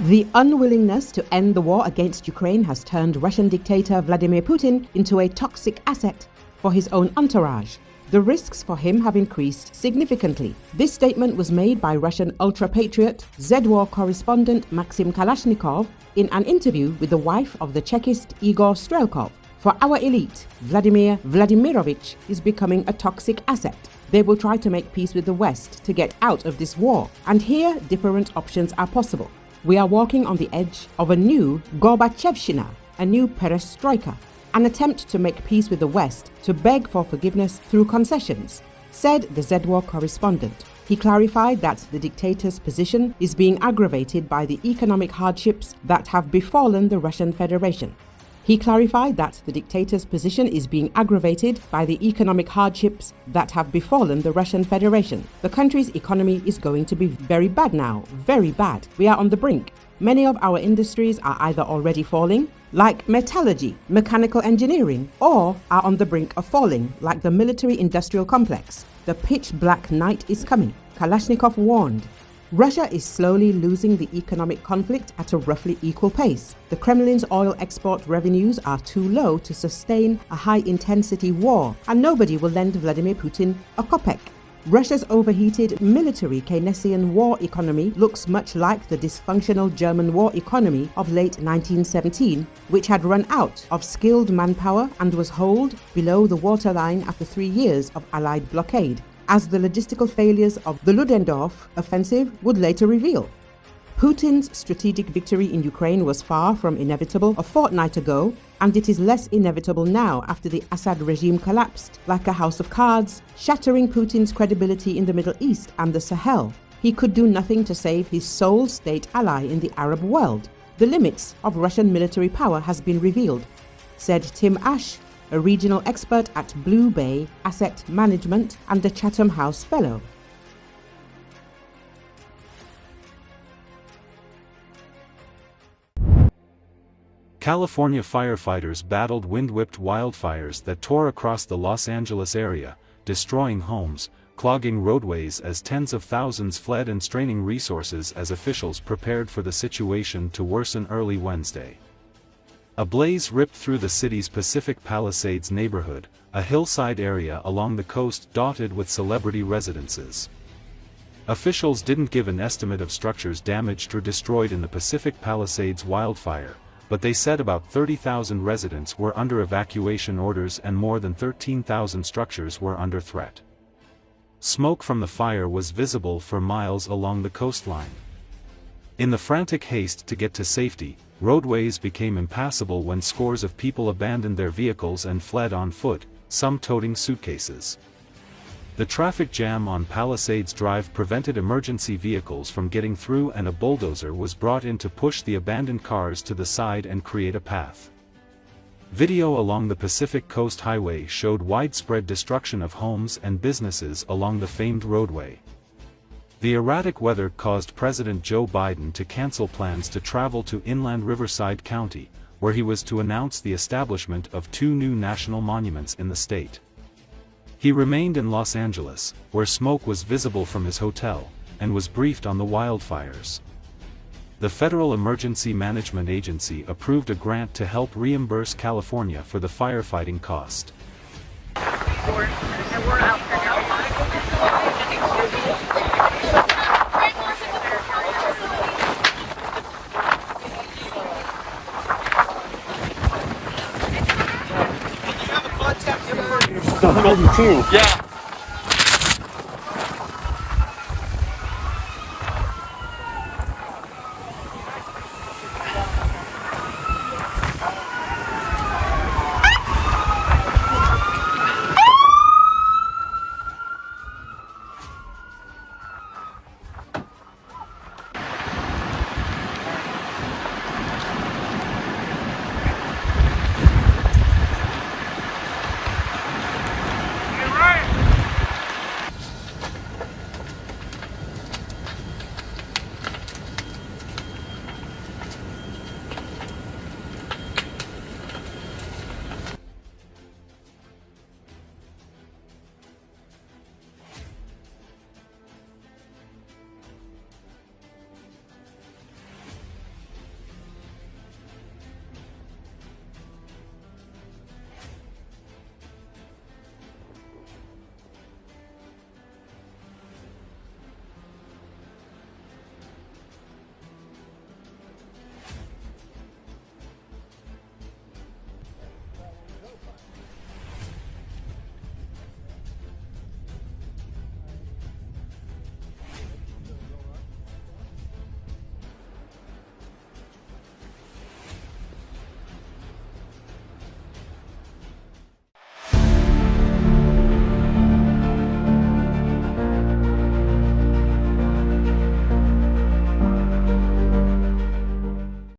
The unwillingness to end the war against Ukraine has turned Russian dictator Vladimir Putin into a toxic asset for his own entourage. The risks for him have increased significantly. This statement was made by Russian ultra-patriot, Z-War correspondent Maxim Kalashnikov in an interview with the wife of the Chekist Igor Strelkov. For our elite, Vladimir Vladimirovich is becoming a toxic asset. They will try to make peace with the West to get out of this war. And here, different options are possible. We are walking on the edge of a new Gorbachevshchina, a new perestroika, an attempt to make peace with the West, to beg for forgiveness through concessions, said the Z-War correspondent. He clarified that the dictator's position is being aggravated by the economic hardships that have befallen the Russian Federation. The country's economy is going to be very bad now, very bad. We are on the brink. Many of our industries are either already falling, like metallurgy, mechanical engineering, or are on the brink of falling, like the military-industrial complex. The pitch-black night is coming, Kalashnikov warned. Russia is slowly losing the economic conflict at a roughly equal pace. The Kremlin's oil export revenues are too low to sustain a high-intensity war, and nobody will lend Vladimir Putin a kopeck. Russia's overheated military Keynesian war economy looks much like the dysfunctional German war economy of late 1917, which had run out of skilled manpower and was holed below the waterline after 3 years of Allied blockade, as the logistical failures of the Ludendorff offensive would later reveal. Putin's strategic victory in Ukraine was far from inevitable a fortnight ago, and it is less inevitable now after the Assad regime collapsed like a house of cards, shattering Putin's credibility in the Middle East and the Sahel. He could do nothing to save his sole state ally in the Arab world. The limits of Russian military power has been revealed, said Tim Ash, a regional expert at Blue Bay Asset Management and a Chatham House Fellow. California firefighters battled wind-whipped wildfires that tore across the Los Angeles area, destroying homes, clogging roadways as tens of thousands fled and straining resources as officials prepared for the situation to worsen early Wednesday. A blaze ripped through the city's Pacific Palisades neighborhood, a hillside area along the coast dotted with celebrity residences. Officials didn't give an estimate of structures damaged or destroyed in the Pacific Palisades wildfire, but they said about 30,000 residents were under evacuation orders and more than 13,000 structures were under threat. Smoke from the fire was visible for miles along the coastline. In the frantic haste to get to safety, roadways became impassable when scores of people abandoned their vehicles and fled on foot, some toting suitcases. The traffic jam on Palisades Drive prevented emergency vehicles from getting through, and a bulldozer was brought in to push the abandoned cars to the side and create a path. Video along the Pacific Coast Highway showed widespread destruction of homes and businesses along the famed roadway. The erratic weather caused President Joe Biden to cancel plans to travel to inland Riverside County, where he was to announce the establishment of 2 new national monuments in the state. He remained in Los Angeles, where smoke was visible from his hotel, and was briefed on the wildfires. The Federal Emergency Management Agency approved a grant to help reimburse California for the firefighting cost. Yeah.